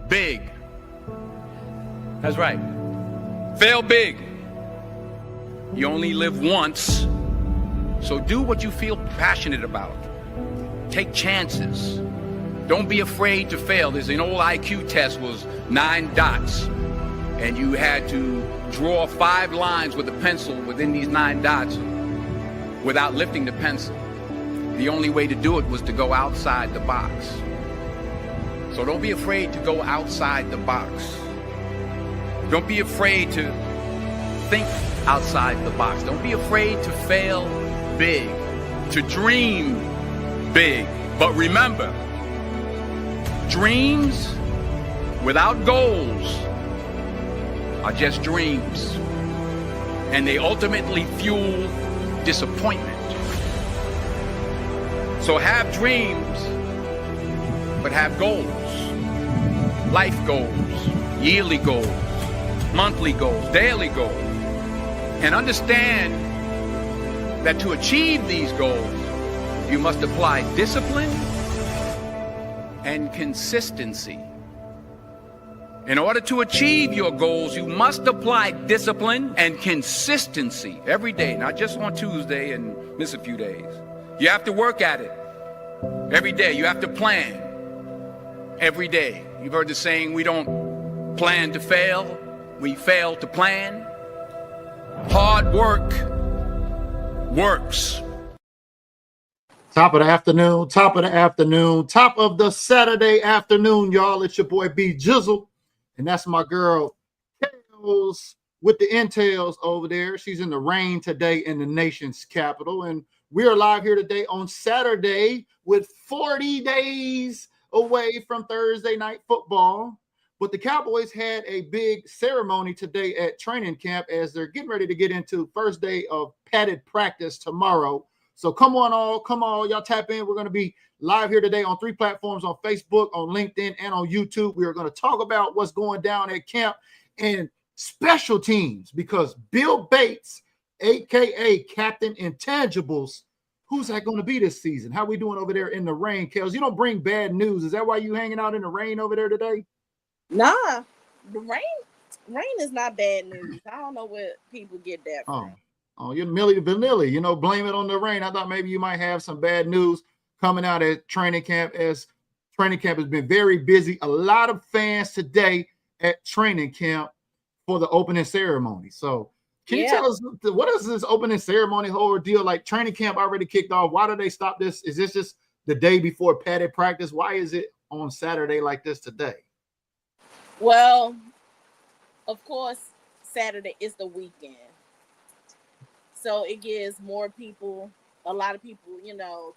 big. That's right. Fail big. You only live once, so do what you feel passionate about. Take chances. Don't be afraid to fail. There's an old IQ test, was 9 dots, and you had to draw 5 lines with a pencil within these 9 dots without lifting the pencil. The only way to do it was to go outside the box. So don't be afraid to go outside the box. Don't be afraid to think outside the box. Don't be afraid to fail big, to dream big. But remember, dreams without goals are just dreams, and they ultimately fuel disappointment. So have dreams, but have goals. Life goals, yearly goals, monthly goals, daily goals. And understand that to achieve these goals, you must apply discipline and consistency. In order to achieve your goals, you must apply discipline and consistency every day, not just on Tuesday and miss a few days. You have to work at it every day. You have to plan every day. You've heard the saying, we don't plan to fail, we fail to plan. Hard work works. Top of the afternoon, top of the Saturday afternoon, y'all. It's your boy B Jizzle, and that's my girl KELZ with the INTELZ over there. She's in the rain today in the nation's capital, and we are live here today on Saturday with 40 days away from Thursday night football. But the Cowboys had a big ceremony today at training camp as they're getting ready to get into first day of padded practice tomorrow. So come on, y'all tap in. We're going to be live here today on 3 platforms, on Facebook, on LinkedIn, and on YouTube. We are going to talk about what's going down at camp and special teams, because Bill Bates, a.k.a. Captain Intangibles, who's that going to be this season? How we doing over there in the rain, Kels? You don't bring bad news. Is that why you hanging out in the rain over there today? Nah, the rain is not bad news. I don't know where people get that from. Oh, you're Milli Vanilli, blame it on the rain. I thought maybe you might have some bad news coming out at training camp, as training camp has been very busy. A lot of fans today at training camp for the opening ceremony. So can you tell us, what is this opening ceremony whole ordeal? Like, training camp already kicked off. Why did they stop this? Is this just the day before padded practice? Why is it on Saturday like this today? Well, of course, Saturday is the weekend. So it gives more people, a lot of people,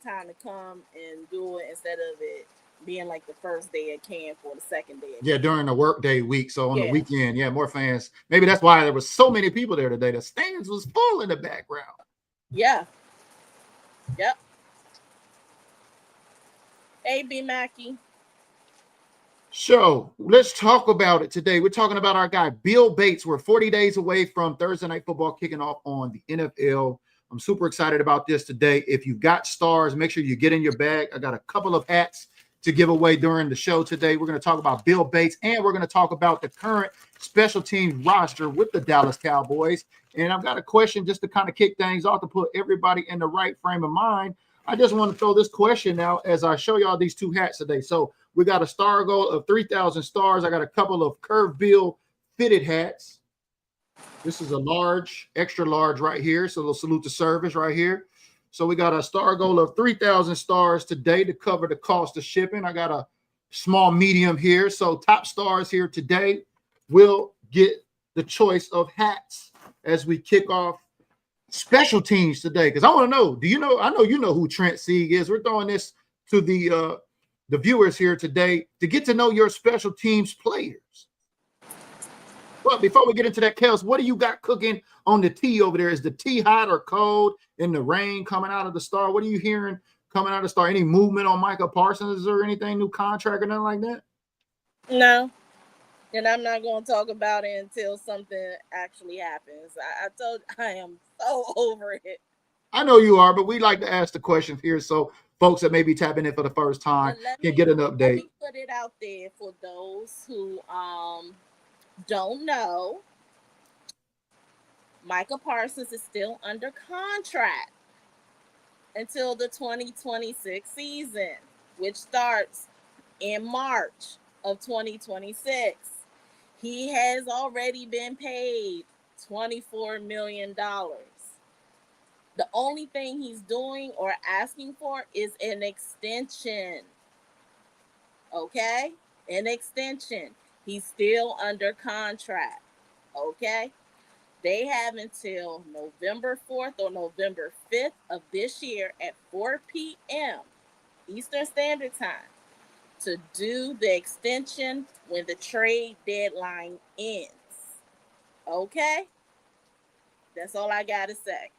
time to come and do it instead of it being like the first day of camp or the second day of camp. During the workday week. So on the weekend, more fans. Maybe that's why there was so many people there today. The stands was full in the background. Yeah. Yep. Hey, B. Mackey. So let's talk about it today. We're talking about our guy, Bill Bates. We're 40 days away from Thursday night football kicking off on the NFL. I'm super excited about this today. If you've got stars, make sure you get in your bag. I got a couple of hats to give away during the show today. We're going to talk about Bill Bates, and we're going to talk about the current special teams roster with the Dallas Cowboys. And I've got a question just to kind of kick things off to put everybody in the right frame of mind. I just want to throw this question out as I show y'all these 2 hats today. So we got a star goal of 3,000 stars. I got a couple of Curve Bill fitted hats. This is a large, extra large right here. So we'll salute the service right here. So we got a star goal of 3,000 stars today to cover the cost of shipping. I got a small medium here. So top stars here today will get the choice of hats as we kick off special teams today. Because I want to know, I know you know who Trent Sieg is. We're throwing this to the viewers here today to get to know your special teams players. But before we get into that, Kels, what do you got cooking on the tea over there? Is the tea hot or cold in the rain coming out of the star? What are you hearing coming out of the star? Any movement on Micah Parsons or anything, new contract or nothing like that? No. And I'm not going to talk about it until something actually happens. I told you, I am so over it. I know you are, but we like to ask the questions here. So folks that may be tapping in for the first time But let can me get an let update. me put it out there for those who don't know. Micah Parsons is still under contract until the 2026 season, which starts in March of 2026. He has already been paid $24 million. The only thing he's doing or asking for is an extension. Okay? An extension. He's still under contract. Okay? They have until November 4th or November 5th of this year at 4 p.m. Eastern Standard Time to do the extension when the trade deadline ends. Okay? That's all I got to say.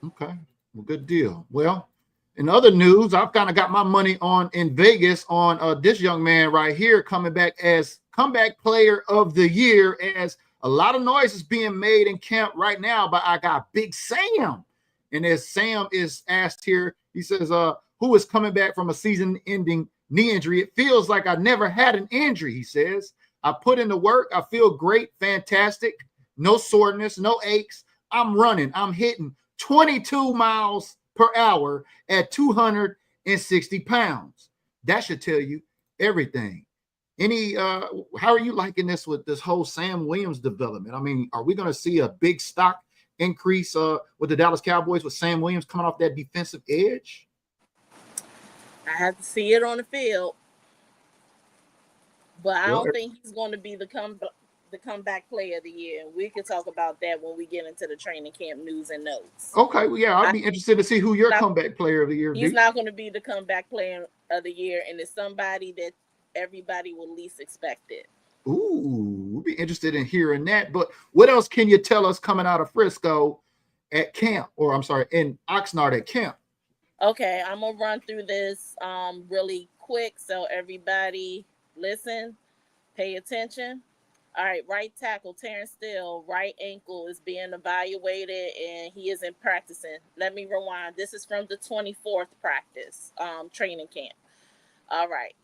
Okay, well, good deal. Well, in other news, I've kind of got my money on in Vegas on this young man right here coming back as comeback player of the year, as a lot of noise is being made in camp right now by our guy Big Sam. And as Sam is asked here, he says, who is coming back from a season-ending knee injury? It feels like I never had an injury, he says. I put in the work. I feel great, fantastic. No soreness, no aches. I'm running. I'm hitting 22 miles per hour at 260 pounds. That should tell you everything. How are you liking this with this whole Sam Williams development? I mean, are we going to see a big stock increase with the Dallas Cowboys with Sam Williams coming off that defensive edge? I have to see it on the field, but I Well, don't think he's going to be the comeback player of the year. We can talk about that when we get into the training camp news and notes. okay, well, yeah, I'd be interested to see who your comeback player of the year. He's not going to be the comeback player of the year, and it's somebody that everybody will least expect it. Ooh, we'll be interested in hearing that. But what else can you tell us coming out of Frisco at camp, or I'm sorry, in Oxnard at camp? Okay, I'm gonna run through this really quick so everybody listen, pay attention. All right, right tackle Terrence Steele, right ankle is being evaluated and he isn't practicing. Let me rewind. This is from the 24th practice training camp. All right.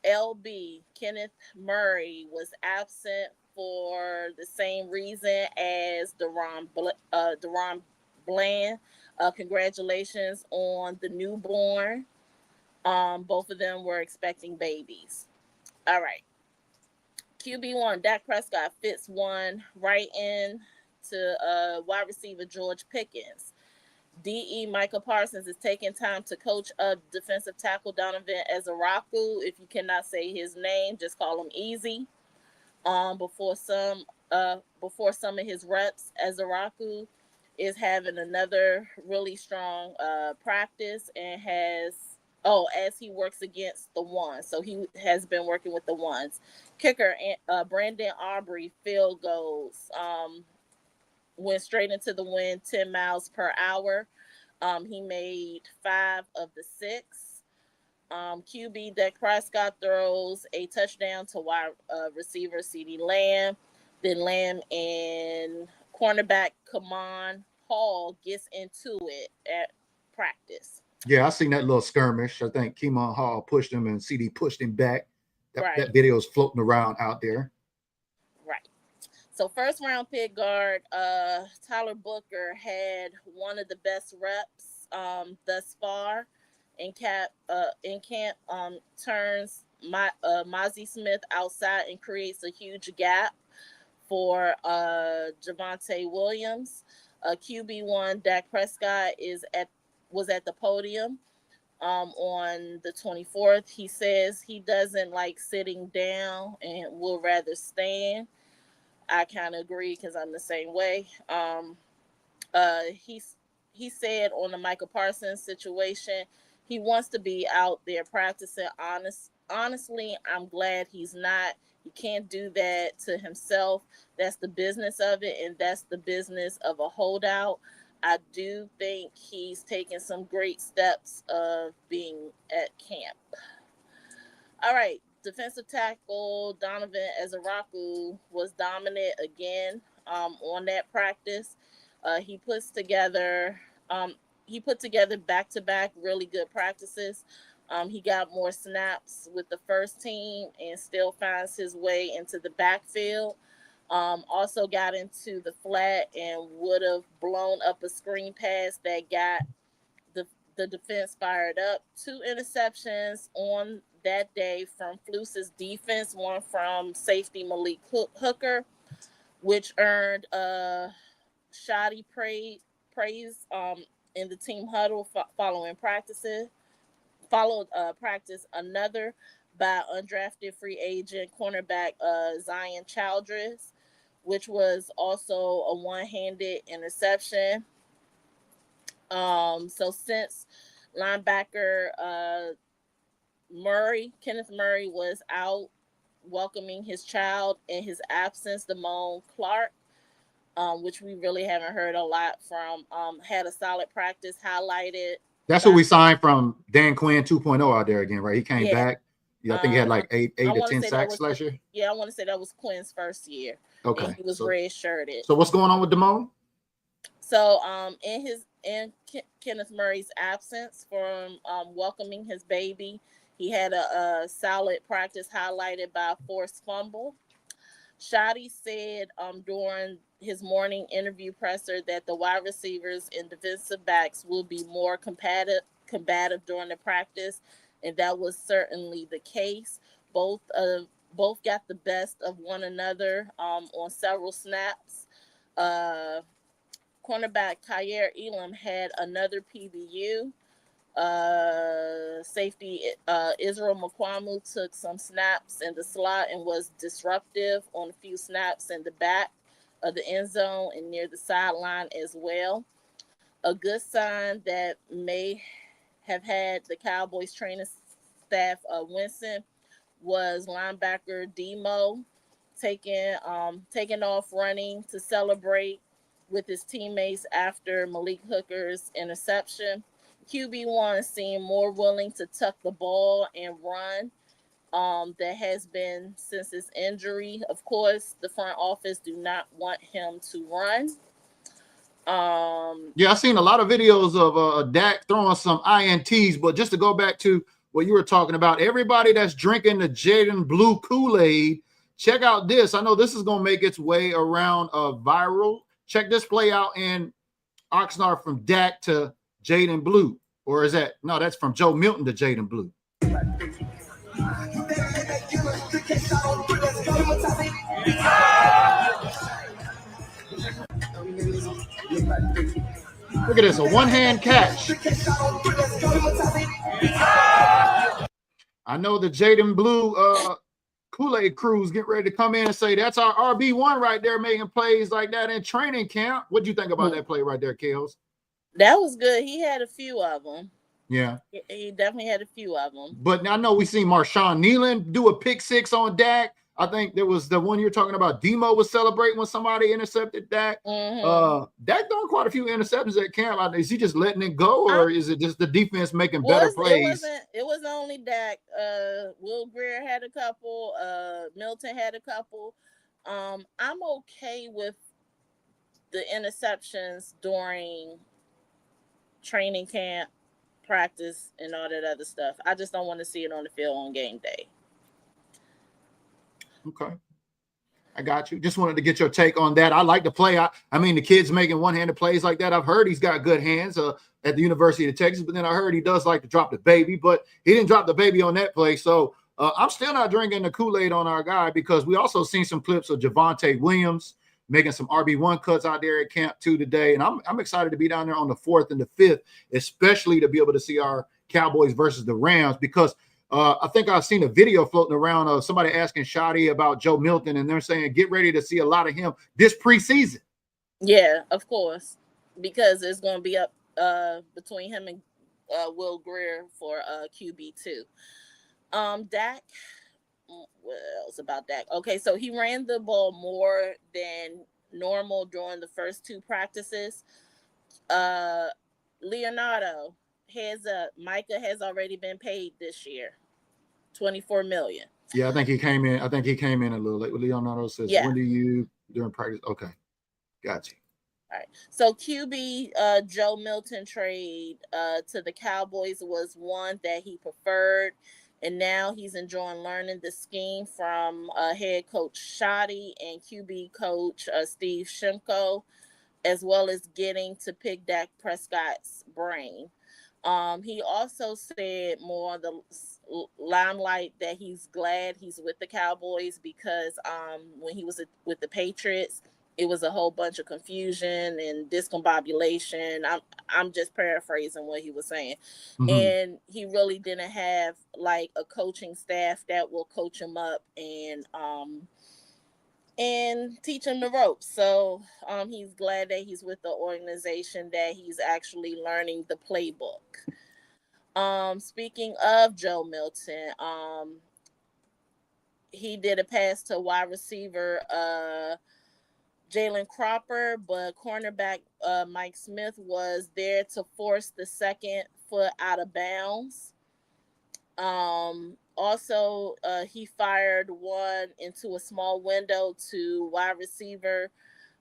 LB Kenneth Murray was absent for the same reason as Deron Bland. Congratulations on the newborn. Both of them were expecting babies. All right. QB1, Dak Prescott fits one right in to wide receiver George Pickens. DE Michael Parsons is taking time to coach up defensive tackle Donovan Ezaraku. If you cannot say his name, just call him Easy. Before some of his reps, Ezaraku is having another really strong practice and as he works against the ones. So he has been working with the ones. Kicker Brandon Aubrey field goals. Went straight into the wind 10 miles per hour. He made 5 of the 6. QB Dak Prescott throws a touchdown to wide receiver CeeDee Lamb. Then Lamb and cornerback Kamon Hall gets into it at practice. Yeah, I seen that little skirmish. I think Kemon Hall pushed him and CD pushed him back. That video is floating around out there. Right. So first round pick guard, Tyler Booker had one of the best reps thus far in camp. Turns Mozzie Smith outside and creates a huge gap for Javonte Williams. QB1 Dak Prescott was at the podium on the 24th. He says he doesn't like sitting down and will rather stand. I kind of agree because I'm the same way. He said on the Michael Parsons situation, he wants to be out there practicing. Honestly, I'm glad he's not. He can't do that to himself. That's the business of it, and that's the business of a holdout. I do think he's taken some great steps of being at camp. All right. Defensive tackle Donovan Ezaraku was dominant again on that practice. He puts together he put together back-to-back really good practices. He got more snaps with the first team and still finds his way into the backfield. Also got into the flat and would have blown up a screen pass that got the defense fired up. 2 interceptions on that day from Fluce's defense, one from safety Malik Hooker, which earned shoddy praise in the team huddle following practice. Another by undrafted free agent cornerback Zion Childress, which was also a one-handed interception. So since linebacker Kenneth Murray was out welcoming his child in his absence, Damone Clark, which we really haven't heard a lot from, had a solid practice, highlighted. That's what we signed from Dan Quinn 2.0 out there again, right? He came back. Yeah, I think he had like 8 to 10 sacks last year. Yeah, I want to say that was Quinn's first year. Okay. And he was red-shirted. So what's going on with Damone? So in Kenneth Murray's absence from welcoming his baby, he had a solid practice highlighted by a forced fumble. Shoddy said during his morning interview presser that the wide receivers and defensive backs will be more combative during the practice, and that was certainly the case. Both got the best of one another on several snaps. Cornerback Kyer Elam had another PBU. Safety Israel Mukwamu took some snaps in the slot and was disruptive on a few snaps in the back of the end zone and near the sideline as well. A good sign that may have had the Cowboys training staff wincing was linebacker Demo taking off running to celebrate with his teammates after Malik Hooker's interception. QB1 seemed more willing to tuck the ball and run that has been since his injury. Of course, the front office do not want him to run. Yeah, I've seen a lot of videos of Dak throwing some INTs, but just to go back to what you were talking about, everybody that's drinking the Jaden Blue Kool-Aid, check out this. I know this is going to make its way around viral. Check this play out in Oxnard from Dak to Jaden Blue. Or is that, no, that's from Joe Milton to Jaden Blue. Look at this, a one-hand catch. I know the Jaden Blue Kool-Aid crews get ready to come in and say, that's our RB1 right there making plays like that in training camp. What do you think about that play right there, KELZ? That was good. He had a few of them. Yeah. He definitely had a few of them. But I know we seen Marshawn Nealon do a pick 6 on Dak. I think there was the one you're talking about. Demo was celebrating when somebody intercepted Dak. Dak doing quite a few interceptions at camp. Is he just letting it go, or is it just the defense making better plays? It wasn't only Dak. Will Greer had a couple. Milton had a couple. I'm okay with the interceptions during training camp, practice, and all that other stuff. I just don't want to see it on the field on game day. Okay. I got you. Just wanted to get your take on that. I like to play. I mean, the kid's making one-handed plays like that. I've heard he's got good hands at the University of Texas, but then I heard he does like to drop the baby, but he didn't drop the baby on that play. So I'm still not drinking the Kool-Aid on our guy, because we also seen some clips of Javonte Williams making some RB1 cuts out there at camp 2 today. And I'm excited to be down there on the 4th and the 5th, especially to be able to see our Cowboys versus the Rams, because I think I've seen a video floating around of somebody asking Shoddy about Joe Milton, and they're saying get ready to see a lot of him this preseason. Yeah, of course, because it's going to be up between him and Will Greer for QB2. Dak, what else about Dak? Okay, so he ran the ball more than normal during the first 2 practices. Leonardo, heads up, Micah has already been paid this year, $24 million. Yeah, I think he came in a little late. Leonardo says, when do you during practice? Okay, got you. All right. So QB Joe Milton trade to the Cowboys was one that he preferred, and now he's enjoying learning the scheme from head coach Shoddy and QB coach Steve Shimko, as well as getting to pick Dak Prescott's brain. He also said more on the limelight that he's glad he's with the Cowboys because when he was with the Patriots, it was a whole bunch of confusion and discombobulation. I'm just paraphrasing what he was saying. Mhm. And he really didn't have like a coaching staff that will coach him up and teach him the ropes. So he's glad that he's with the organization that he's actually learning the playbook. Speaking of Joe Milton, he did a pass to wide receiver Jalen Cropper, but cornerback Mike Smith was there to force the second foot out of bounds. Also, he fired one into a small window to wide receiver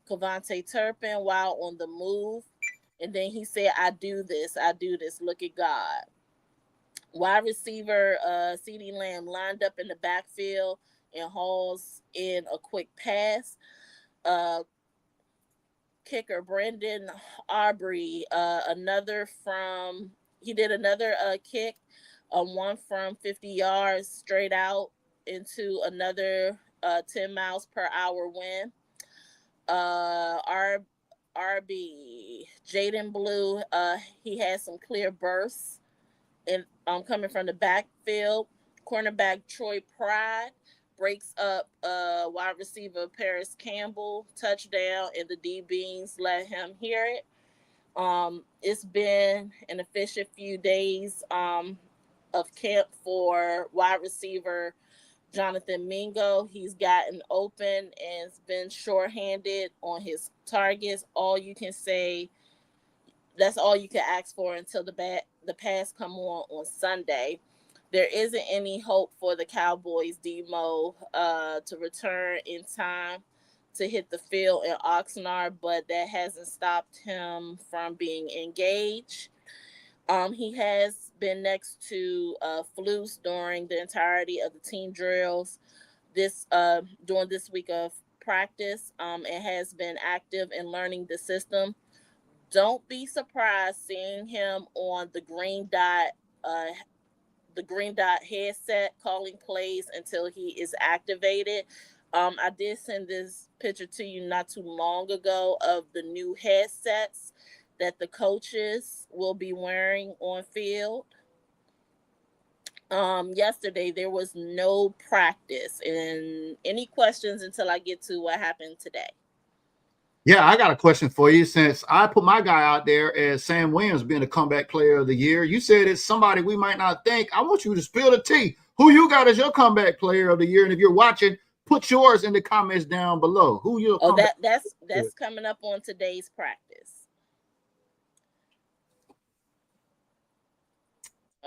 Cavante Turpin while on the move. And then he said, I do this, look at God. Wide receiver CeeDee Lamb lined up in the backfield and hauls in a quick pass. Kicker Brendan Aubrey, he did another kick, one from 50 yards straight out into another 10 miles per hour win. RB Jaden Blue, he had some clear bursts and coming from the backfield. Cornerback Troy Pride breaks up wide receiver Paris Campbell touchdown, and the DBs let him hear it. It's been an efficient few days of camp for wide receiver Jonathan Mingo. He's gotten open and has been shorthanded on his targets. That's all you can ask for until the pass come on Sunday. There isn't any hope for the Cowboys Demo to return in time to hit the field in Oxnard, but that hasn't stopped him from being engaged. He has been next to Flus during the entirety of the team drills during this week of practice, and has been active in learning the system. Don't be surprised seeing him on the green dot headset calling plays until he is activated. I did send this picture to you not too long ago of the new headsets that the coaches will be wearing on field. Yesterday there was no practice. And any questions until I get to what happened today? Yeah, I got a question for you. Since I put my guy out there as Sam Williams being a comeback player of the year, you said it's somebody we might not think. I want you to spill the tea. Who you got as your comeback player of the year? And if you're watching, put yours in the comments down below. Who you? Oh, that's coming up on today's practice.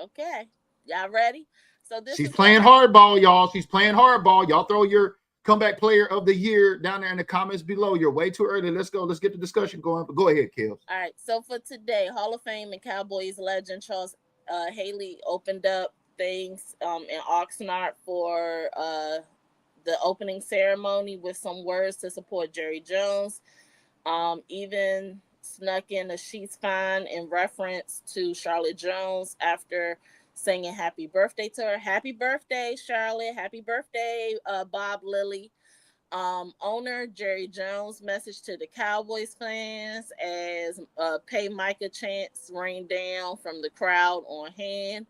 Okay, y'all ready? So she's playing hardball, y'all. She's playing hardball. Y'all throw your comeback player of the year down there in the comments below. You're way too early. Let's go. Let's get the discussion going. But go ahead, KELZ. All right. So for today, Hall of Fame and Cowboys legend Charles Haley opened up things in Oxnard for the opening ceremony with some words to support Jerry Jones. Even snuck in a she's fine in reference to Charlotte Jones after singing happy birthday to her. Happy birthday, Charlotte. Happy birthday, Bob Lilly. Owner Jerry Jones message to the Cowboys fans as Pay Micah chants rained down from the crowd on hand.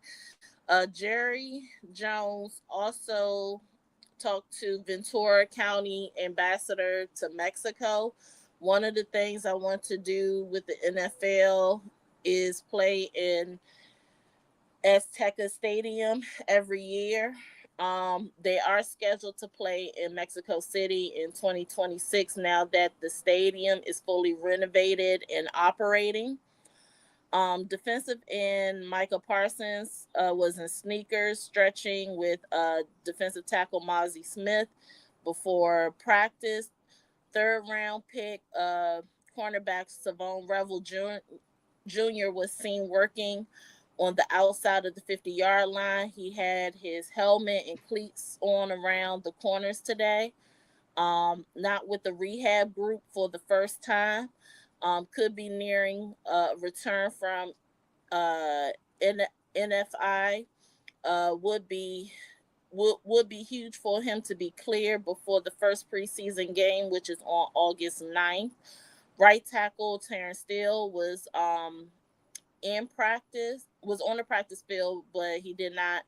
Jerry Jones also talked to Ventura County ambassador to Mexico. One of the things I want to do with the NFL is play in Azteca Stadium every year. They are scheduled to play in Mexico City in 2026 now that the stadium is fully renovated and operating. Defensive end Micah Parsons was in sneakers stretching with defensive tackle Mozzie Smith before practice. Third round pick cornerback Savon Revel Jr. was seen working on the outside of the 50-yard line. He had his helmet and cleats on around the corners today. Not with the rehab group for the first time. Could be nearing a return from NFI. Would be huge for him to be clear before the first preseason game, which is on August 9th. Right tackle Terrence Steele was on the practice field, but he did not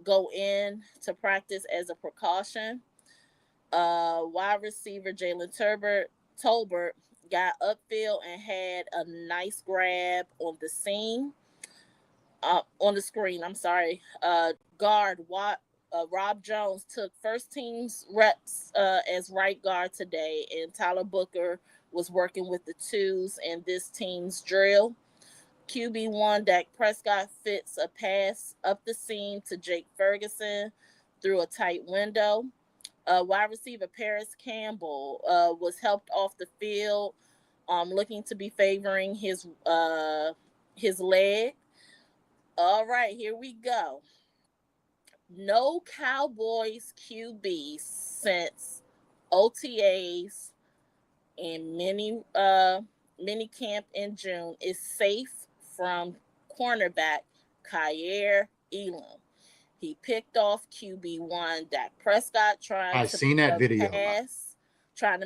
go in to practice as a precaution. Wide receiver Jalen Tolbert got upfield and had a nice grab on the screen. I'm sorry. Guard Rob Jones took first team's reps as right guard today, and Tyler Booker was working with the twos in this team's drill. QB1 Dak Prescott fits a pass up the seam to Jake Ferguson through a tight window. Wide receiver Paris Campbell was helped off the field, looking to be favoring his leg. All right, here we go. No Cowboys QB since OTAs and mini camp in June is safe from cornerback Kyer Elam. He picked off QB1 Dak Prescott trying to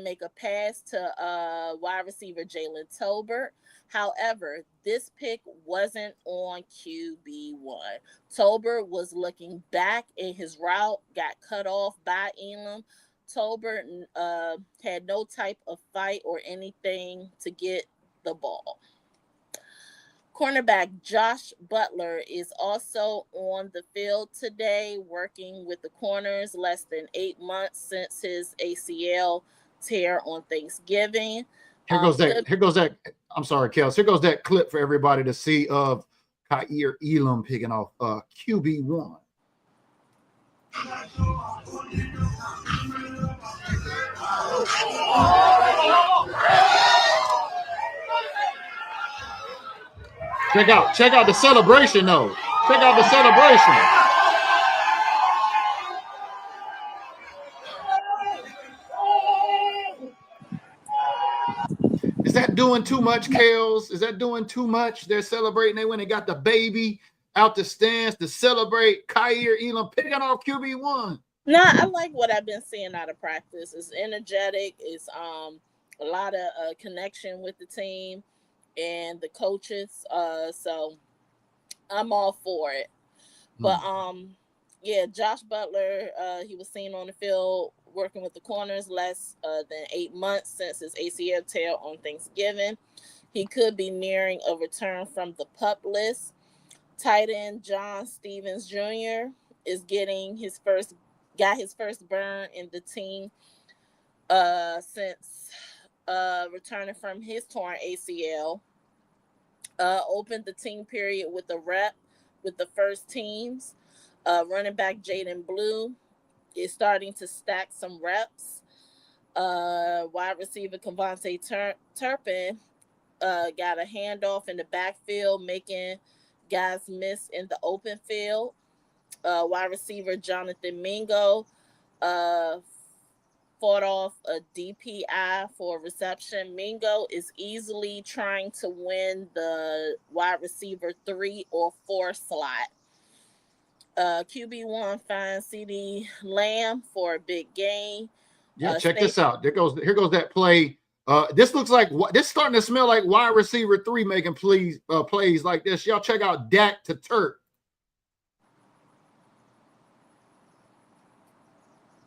make a pass to wide receiver Jalen Tolbert. However, this pick wasn't on QB1. Tolbert was looking back in his route, got cut off by Elam. Tolbert had no type of fight or anything to get the ball. Cornerback Josh Butler is also on the field today, working with the corners less than 8 months since his ACL tear on Thanksgiving. Here goes that. I'm sorry, KELZ. Here goes that clip for everybody to see of Kyer Elam picking off QB1. Check out the celebration though. Check out the celebration. Is that doing too much, KELZ? Is that doing too much? They're celebrating. They went and got the baby out the stands to celebrate Kyer Elam picking off QB1. No, I like what I've been seeing out of practice. It's energetic. It's a lot of connection with the team and the coaches. So I'm all for it. But yeah, Josh Butler, he was seen on the field working with the corners less than 8 months since his ACL tear on Thanksgiving. He could be nearing a return from the PUP list. Tight end John Stevens Jr. is got his first burn in the team since returning from his torn ACL. Opened the team period with a rep with the first teams. Running back Jaden Blue is starting to stack some reps. Wide receiver Kevontae Turpin got a handoff in the backfield, making guys miss in the open field. Wide receiver Jonathan Mingo fought off a DPI for reception. Mingo is easily trying to win the wide receiver 3 or 4 slot. QB1 finds CD Lamb for a big gain. Yeah, check this out. Here goes that play. This looks like this starting to smell like wide receiver 3 making plays like this. Y'all check out Dak to Turp.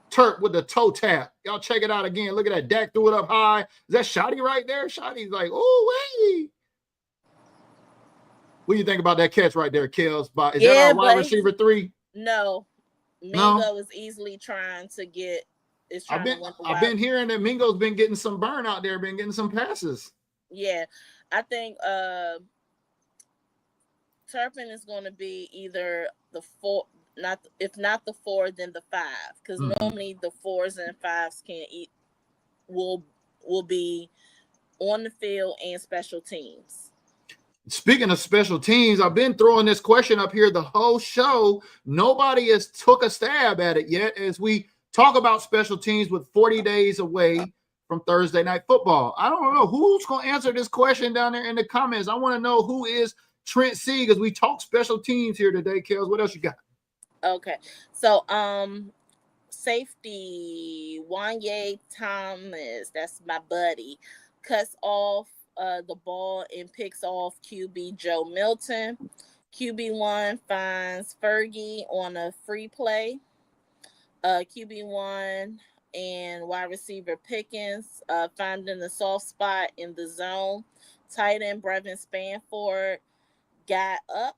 Turp with the toe tap. Y'all check it out again. Look at that. Dak threw it up high. Is that Shotty right there? Shotty's like, oh, wait. What do you think about that catch right there, KELZ? Is that our wide receiver 3? No. Mingo is easily trying to get. I've been hearing that Mingo's been getting some burn out there, been getting some passes. Yeah, I think Turpin is going to be either the 4, if not the 4, then the 5, because normally the 4s and 5s will will be on the field and special teams. Speaking of special teams, I've been throwing this question up here the whole show. Nobody has took a stab at it yet as we talk about special teams with 40 days away from Thursday night football. I don't know who's going to answer this question down there in the comments. I want to know who is Trent C, because we talk special teams here today. KELZ, what else you got? Okay. So, safety Wanye Thomas, that's my buddy, cuts off the ball and picks off QB Joe Milton. QB1 finds Fergie on a free play. QB1 and wide receiver Pickens finding the soft spot in the zone. Tight end Brevin Spanford got up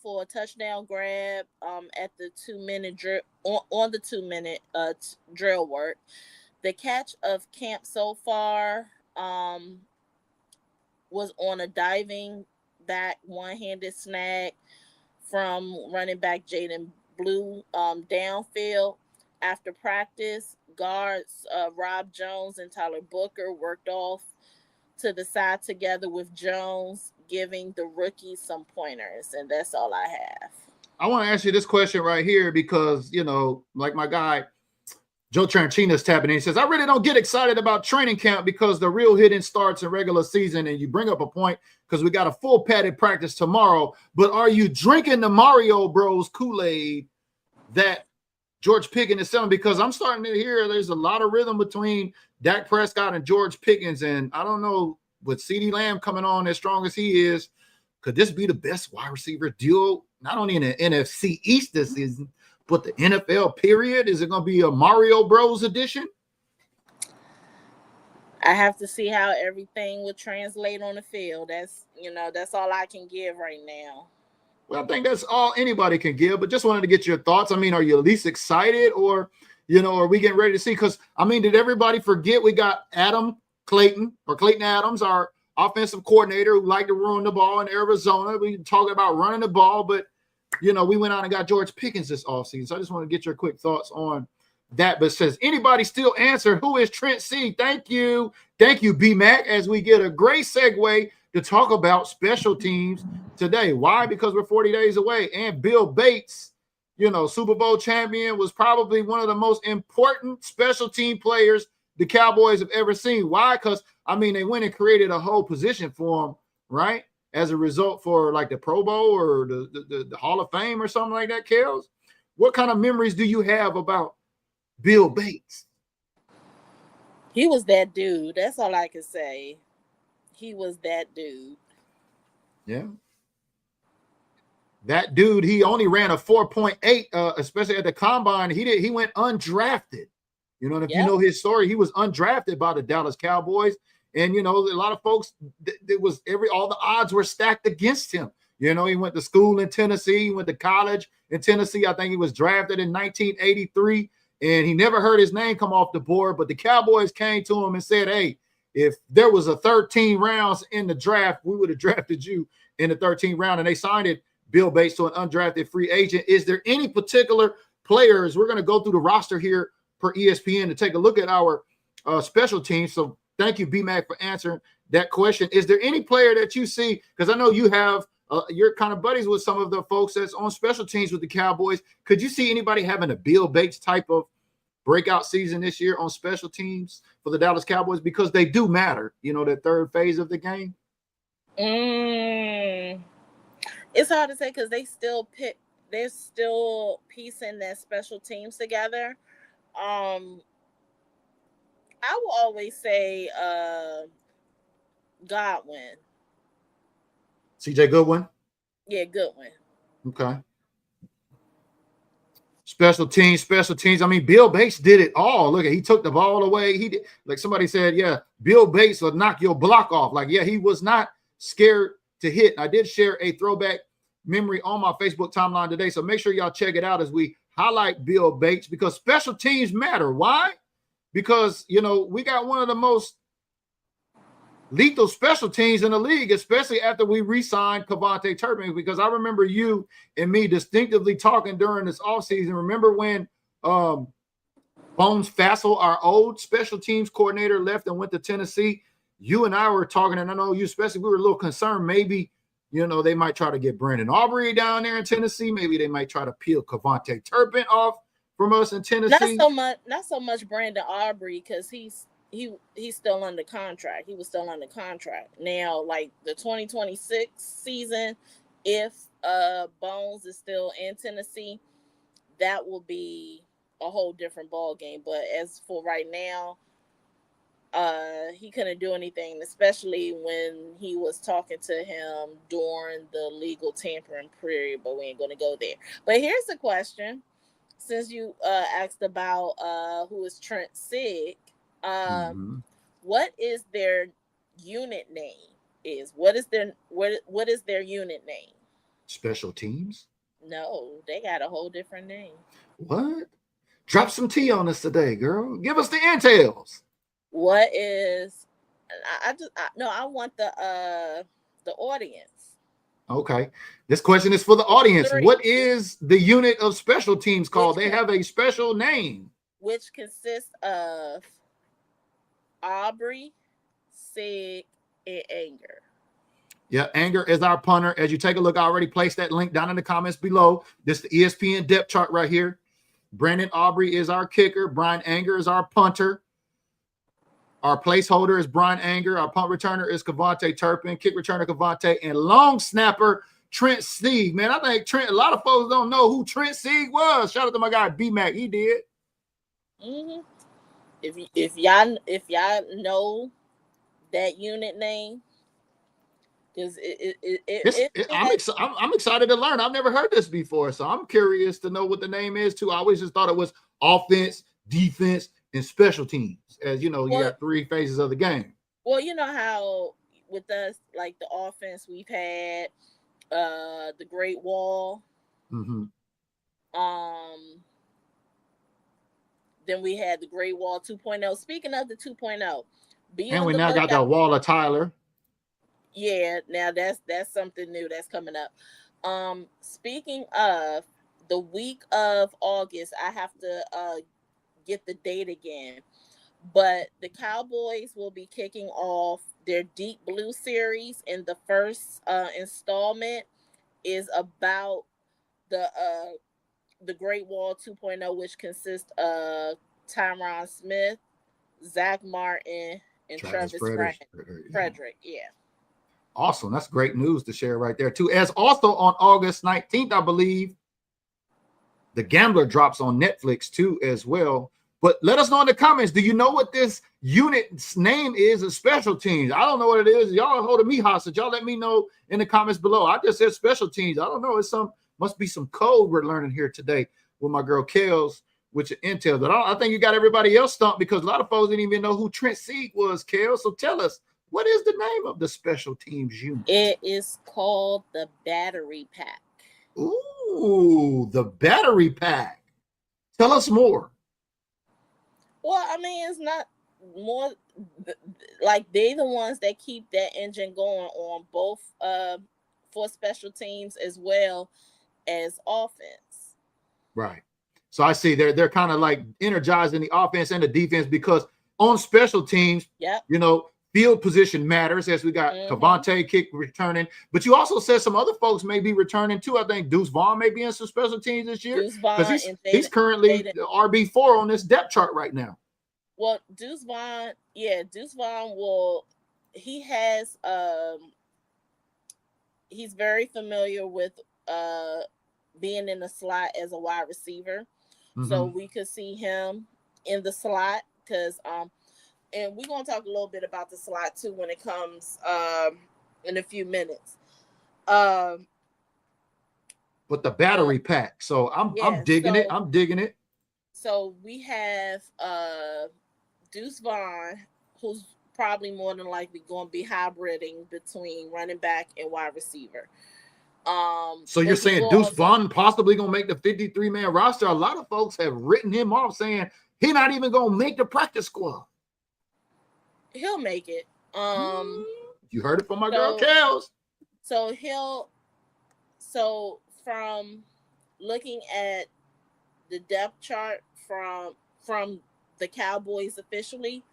for a touchdown grab at the 2-minute drill on the 2-minute drill work. The catch of camp so far was on a diving back one-handed snag from running back Jaden Blue downfield. After practice, guards Rob Jones and Tyler Booker worked off to the side together with Jones, giving the rookie some pointers, and that's all I have. I want to ask you this question right here because, you know, like my guy Joe Tranchina's tapping in. He says, I really don't get excited about training camp because the real hitting starts in regular season, and you bring up a point because we got a full padded practice tomorrow, but are you drinking the Mario Bros Kool-Aid that George Pickens is selling? Because I'm starting to hear there's a lot of rhythm between Dak Prescott and George Pickens, and I don't know, with CeeDee Lamb coming on as strong as he is, could this be the best wide receiver duo, not only in the NFC East this season, but the NFL period? Is it going to be a Mario Bros edition? I have to see how everything will translate on the field. That's all I can give right now. Well, I think that's all anybody can give, but just wanted to get your thoughts. I mean, are you at least excited, or, are we getting ready to see? Because, I mean, did everybody forget we got Clayton Adams, our offensive coordinator who liked to run the ball in Arizona? We talking about running the ball, but, we went out and got George Pickens this offseason. So I just want to get your quick thoughts on that. But says, anybody still answer who is Trent C? Thank you, B-Mac, as we get a great segue to talk about special teams today. Why? Because we're 40 days away. And Bill Bates, Super Bowl champion, was probably one of the most important special team players the Cowboys have ever seen. Why? Because, I mean, they went and created a whole position for him, right? As a result for like the Pro Bowl or the Hall of Fame or something like that, KELZ. What kind of memories do you have about Bill Bates? He was that dude. That's all I can say. He was that dude. Yeah. That dude, he only ran a 4.8, especially at the combine. He went undrafted. And if you know his story, he was undrafted by the Dallas Cowboys. And, a lot of folks, all the odds were stacked against him. He went to school in Tennessee, he went to college in Tennessee. I think he was drafted in 1983, and he never heard his name come off the board. But the Cowboys came to him and said, hey, if there was a 13 rounds in the draft, we would have drafted you in the 13th round. And they signed it, Bill Bates, to an undrafted free agent. Is there any particular players? We're going to go through the roster here per ESPN to take a look at our special teams. So thank you, B-Mac, for answering that question. Is there any player that you see? Because I know you have, you're kind of buddies with some of the folks that's on special teams with the Cowboys. Could you see anybody having a Bill Bates type of breakout season this year on special teams for the Dallas Cowboys? Because they do matter, that third phase of the game. It's hard to say because they're still piecing their special teams together. I will always say Godwin. CJ Goodwin? Yeah, Goodwin. Okay. Special teams. I mean, Bill Bates did it all. Look, he took the ball away. He did, like somebody said, Bill Bates will knock your block off. Like, he was not scared to hit. I did share a throwback memory on my Facebook timeline today, so make sure y'all check it out as we highlight Bill Bates, because special teams matter. Why? Because, we got one of the most lethal special teams in the league, especially after we re-signed Kevontae Turpin, because I remember you and me distinctively talking during this offseason. Remember when Bones Fassel, our old special teams coordinator, left and went to Tennessee. You and I were talking, and I know you especially, we were a little concerned. Maybe, you know, they might try to get Brandon Aubrey down there in Tennessee. Maybe they might try to peel Cavante Turpin off from us in Tennessee. Not so much Brandon Aubrey, because he's still under contract. He was still under contract. Now, like the 2026 season, if Bones is still in Tennessee, that will be a whole different ball game. But as for right now, he couldn't do anything, especially when he was talking to him during the legal tampering period. But we ain't gonna go there. But here's the question: since you asked about who is Trent Sig, what is their unit name? What is their unit name? Special teams? No, they got a whole different name. What? Drop some tea on us today, girl. Give us the INTELZ. What is? I want the audience. Okay. This question is for the audience. What is the unit of special teams called? They have a special name. Which consists of Aubrey, Sig, and Anger. Yeah, Anger is our punter. As you take a look, I already placed that link down in the comments below. This is the ESPN depth chart right here. Brandon Aubrey is our kicker. Brian Anger is our punter. Our placeholder is Brian Anger. Our punt returner is Cavante Turpin. Kick returner Cavante. And long snapper Trent Sieg. Man, I think Trent, a lot of folks don't know who Trent Sieg was. Shout out to my guy B-Mac. He did. Mm-hmm. If y'all know that unit name, because I'm excited to learn. I've never heard this before, so I'm curious to know what the name is too. I always just thought it was offense, defense, and special teams. As you know, you got three phases of the game. Well, you know how with us, like the offense, we've had the Great Wall. Mm-hmm. Then we had the Great Wall 2.0. Speaking of the 2.0, and we now got the Wall of Tyler. Yeah, now that's something new that's coming up. Speaking of the week of August, I have to get the date again, but the Cowboys will be kicking off their Deep Blue series, and the first installment is about the Great Wall 2.0, which consists of Tyron Smith, Zach Martin, and Travis Frederick. Yeah. Awesome. That's great news to share right there too. As also on August 19th, I believe, The Gambler drops on Netflix too as well. But let us know in the comments, do you know what this unit's name is of special teams? I don't know what it is. Y'all are holding me hostage. Y'all let me know in the comments below. I just said special teams. I don't know. It's must be some code we're learning here today with my girl KELZ, which is INTELZ. But I think you got everybody else stumped because a lot of folks didn't even know who Trent Sieg was, KELZ. So tell us, what is the name of the special teams unit? It is called the Battery Pack. Ooh, the Battery Pack. Tell us more. Well, I mean, it's not more like they're the ones that keep that engine going on both for special teams as well as offense. Right. So I see they're kind of like energizing the offense and the defense because on special teams, you know, field position matters as we got Cavante kick returning. But you also said some other folks may be returning too. I think Deuce Vaughn may be in some special teams this year because he's currently the RB4 on this depth chart right now. Well, Deuce Vaughn will. He has he's very familiar with being in the slot as a wide receiver. So we could see him in the slot because and we're going to talk a little bit about the slot too when it comes in a few minutes. But the Battery Pack. So I'm digging it. I'm digging it. So we have Deuce Vaughn, who's probably more than likely going to be hybriding between running back and wide receiver. So you're saying Deuce Vaughn possibly going to make the 53-man roster? A lot of folks have written him off saying he's not even going to make the practice squad. He'll make it. You heard it from my girl KELZ. So from looking at the depth chart from the Cowboys officially,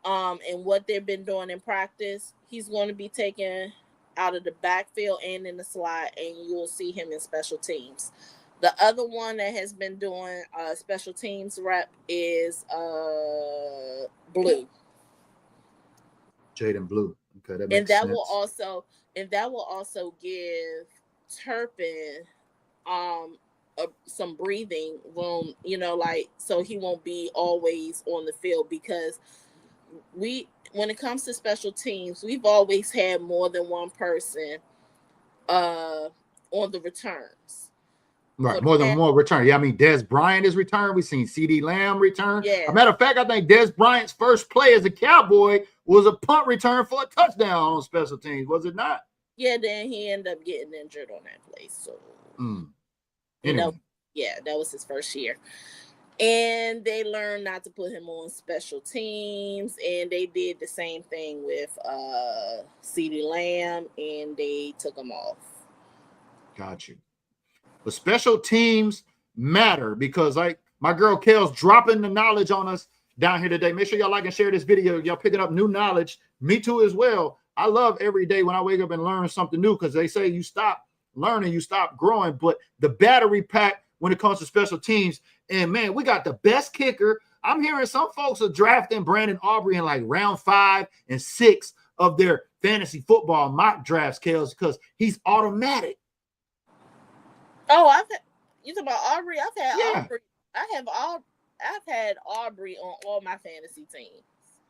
and what they've been doing in practice. He's going to be taken out of the backfield and in the slot, and you'll see him in special teams. The other one that has been doing special teams rep is Blue. Jaden Blue. Okay, that makes And that sense. will also give Turpin some breathing room, like, so he won't be always on the field, because when it comes to special teams, we've always had more than one person on the returns. Right, more than one return. Yeah, I mean, Des Bryant is returned. We've seen CeeDee Lamb return. Yeah. As a matter of fact, I think Des Bryant's first play as a Cowboy was a punt return for a touchdown on special teams, was it not? Yeah, then he ended up getting injured on that play. So, anyway. That was his first year. And they learned not to put him on special teams, and they did the same thing with CeeDee Lamb, and they took him off. Got you. But special teams matter, because like my girl KELZ dropping the knowledge on us down here today. Make sure y'all like and share this video. Y'all picking up new knowledge. Me too as well. I love every day when I wake up and learn something new, because they say you stop learning, you stop growing. But the battery pack when it comes to special teams, and man, we got the best kicker. I'm hearing some folks are drafting Brandon Aubrey in like round 5 and 6 of their fantasy football mock drafts, KELZ, because he's automatic. Oh, you talking about Aubrey? Aubrey. I've had Aubrey on all my fantasy teams.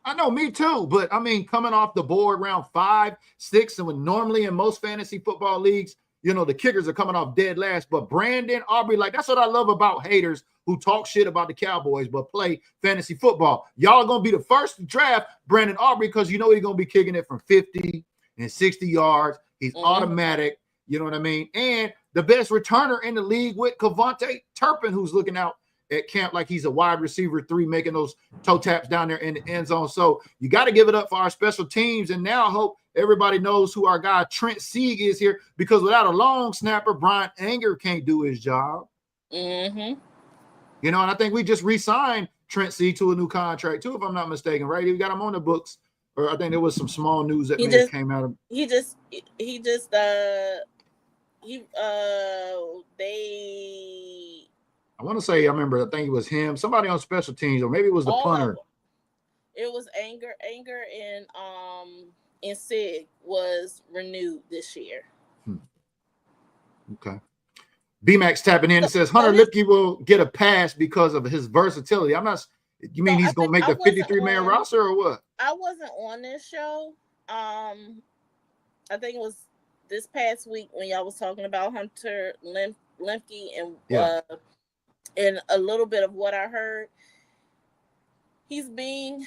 I know, me too. But I mean, coming off the board round 5, 6, and when normally in most fantasy football leagues, the kickers are coming off dead last. But Brandon Aubrey, like, that's what I love about haters who talk shit about the Cowboys but play fantasy football. Y'all are going to be the first to draft Brandon Aubrey, because he's going to be kicking it from 50 and 60 yards. He's automatic. You know what I mean? And the best returner in the league with Kevontae Turpin, who's looking out at camp like he's a wide receiver 3, making those toe taps down there in the end zone. So you got to give it up for our special teams. And now I hope everybody knows who our guy Trent Sieg is here, because without a long snapper, Brian Anger can't do his job. Mm-hmm. And I think we just re-signed Trent Sieg to a new contract too, if I'm not mistaken, right? We got him on the books. Or I think there was some small news that came out of I want to say, I think it was him, somebody on special teams, or maybe it was the punter. It was Anger and Sig was renewed this year. Okay. B-Max tapping in and says Hunter Lipke will get a pass because of his versatility. You mean he's going to make the 53-man roster or what? I wasn't on this show. I think it was this past week when y'all was talking about Hunter Lipke, and a little bit of what I heard. He's being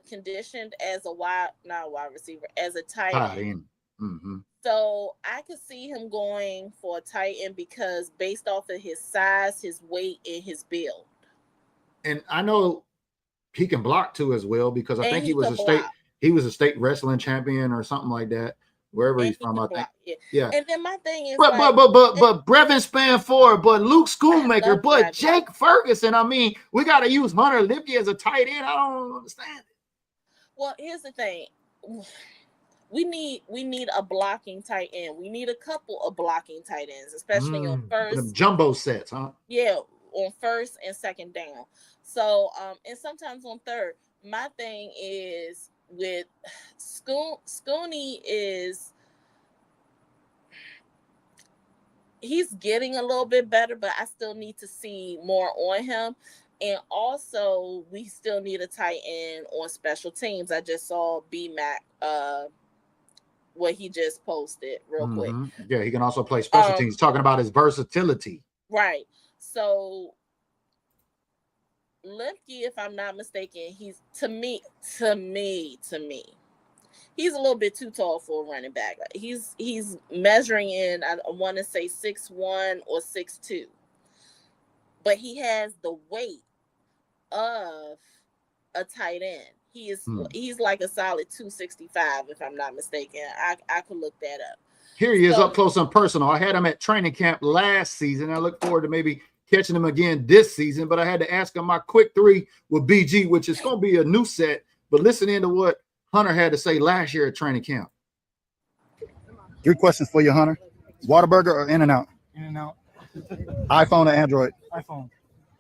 conditioned as not a wide receiver, as a tight end. Mm-hmm. So I could see him going for a tight end, because based off of his size, his weight, and his build. And I know he can block too as well, because I think he was a state wrestling champion or something like that, wherever he's from. I think. Yeah. And then my thing is, but Brevin Spanford, but Luke Schoonmaker, but Jake Ferguson. I mean, we got to use Hunter Lipke as a tight end. I don't understand it. Well, here's the thing. We need a blocking tight end. We need a couple of blocking tight ends, especially on first. The jumbo sets, huh? Yeah, on first and second down. So, and sometimes on third. My thing is with Scooney is he's getting a little bit better, but I still need to see more on him. And also, we still need a tight end on special teams. I just saw B-Mac, what he just posted real quick. Yeah, he can also play special teams, talking about his versatility. Right. So, Lipke, if I'm not mistaken, he's to me, he's a little bit too tall for a running back. He's measuring in, I want to say 6'1" or 6'2", but he has the weight of a tight end. He's like a solid 265, if I'm not mistaken. I could look that up. Here he is up close and personal. I had him at training camp last season. I look forward to maybe catching him again this season, but I had to ask him my quick 3 with BG, which is going to be a new set. But listen into what Hunter had to say last year at training camp. 3 questions for you, Hunter. Whataburger or In-N-Out? In-N-Out. iPhone or Android? iPhone.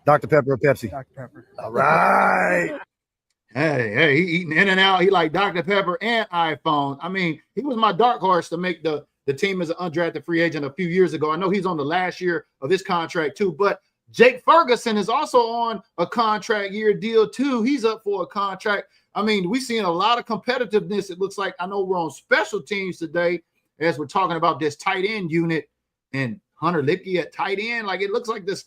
Dr. Pepper or Pepsi? Dr. Pepper. All right. Hey, he eating In-N-Out. He like Dr. Pepper and iPhone. I mean, he was my dark horse to make the team as an undrafted free agent a few years ago. I know he's on the last year of his contract too, but Jake Ferguson is also on a contract year deal too. He's up for a contract. I mean, we've seen a lot of competitiveness. It looks like, I know we're on special teams today as we're talking about this tight end unit and Hunter Lipke at tight end. Like, it looks like this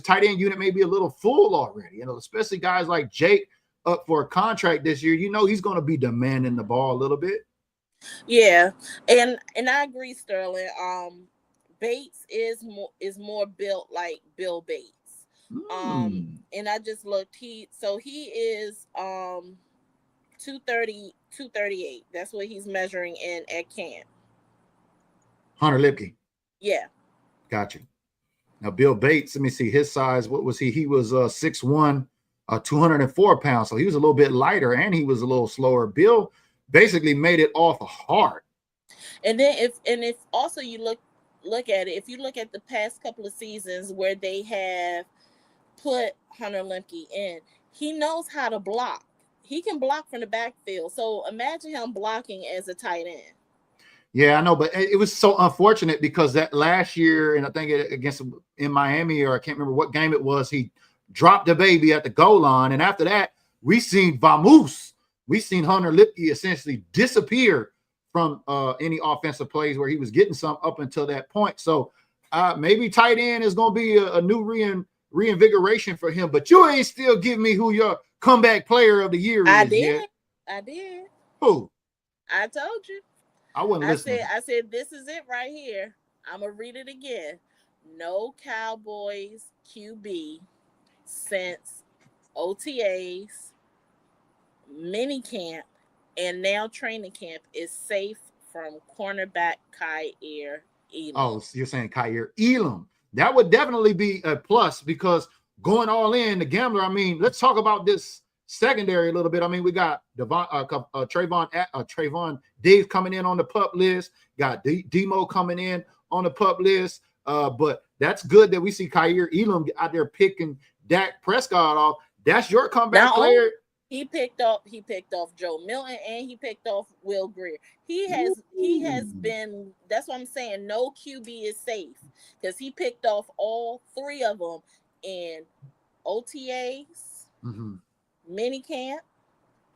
tight end unit may be a little full already, especially guys like Jake up for a contract this year. He's going to be demanding the ball a little bit. Yeah, and I agree, Sterling. Bates is more built like Bill Bates. And I just looked. He is 230, 238. That's what he's measuring in at camp. Hunter Lipke. Yeah. Gotcha. Now Bill Bates, let me see his size. What was he? He was 6'1", 204 pounds. So he was a little bit lighter and he was a little slower. Bill basically made it off hard. And then if also you look at it, if you look at the past couple of seasons where they have put Hunter Lipke in, he knows how to block. He can block from the backfield. So imagine him blocking as a tight end. Yeah, I know, but it was so unfortunate because that last year, and I think in Miami, or I can't remember what game it was, he dropped the baby at the goal line. And after that, we seen Vamoose. We seen Hunter Lipke essentially disappear from any offensive plays where he was getting some up until that point. So maybe tight end is going to be a new reinvigoration for him. But you ain't still giving me who your comeback player of the year is. I did. Yet. I did. Who? I told you. I wasn't listening. I said, this is it right here. I'm going to read it again. No Cowboys QB since OTAs, minicamp, and now training camp is safe from cornerback Kaiir Elam. Oh, so you're saying Kaiir Elam. That would definitely be a plus because going all in, the gambler, I mean, let's talk about this secondary a little bit. I mean, we got Trayvon Diggs coming in on the PUP list, got Demo coming in on the PUP list, but that's good that we see Kaiir Elam out there picking Dak Prescott off. That's your comeback player. He picked off Joe Milton and he picked off Will Greer. He has been, that's what I'm saying, no QB is safe because he picked off all 3 of them in OTAs, minicamp,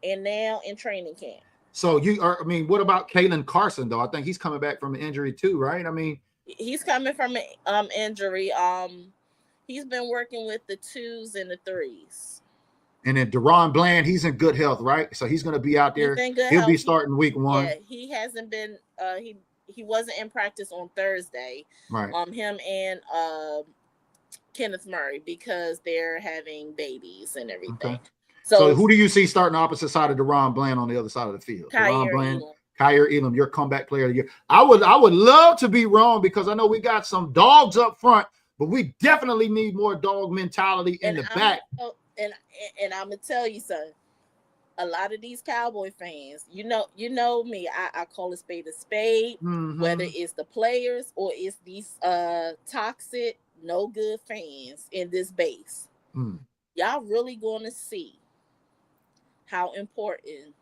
and now in training camp. So what about Kalen Carson though? I think he's coming back from an injury too, right? I mean, he's coming from an injury. He's been working with the 2s and the 3s. And then Deron Bland, he's in good health, right? So he's going to be out there. He'll be starting week 1. Yeah, he hasn't been. He wasn't in practice on Thursday. Right. Him and Kenneth Murray because they're having babies and everything. Okay. So who do you see starting opposite side of Deron Bland on the other side of the field? Deron Bland, Kaiir Elam, your comeback player of the year. I would love to be wrong because I know we got some dogs up front, but we definitely need more dog mentality in the back. And I'm gonna tell you something. A lot of these Cowboy fans, you know me. I call a spade, whether it's the players or it's these toxic, no good fans in this base. Y'all really gonna see how important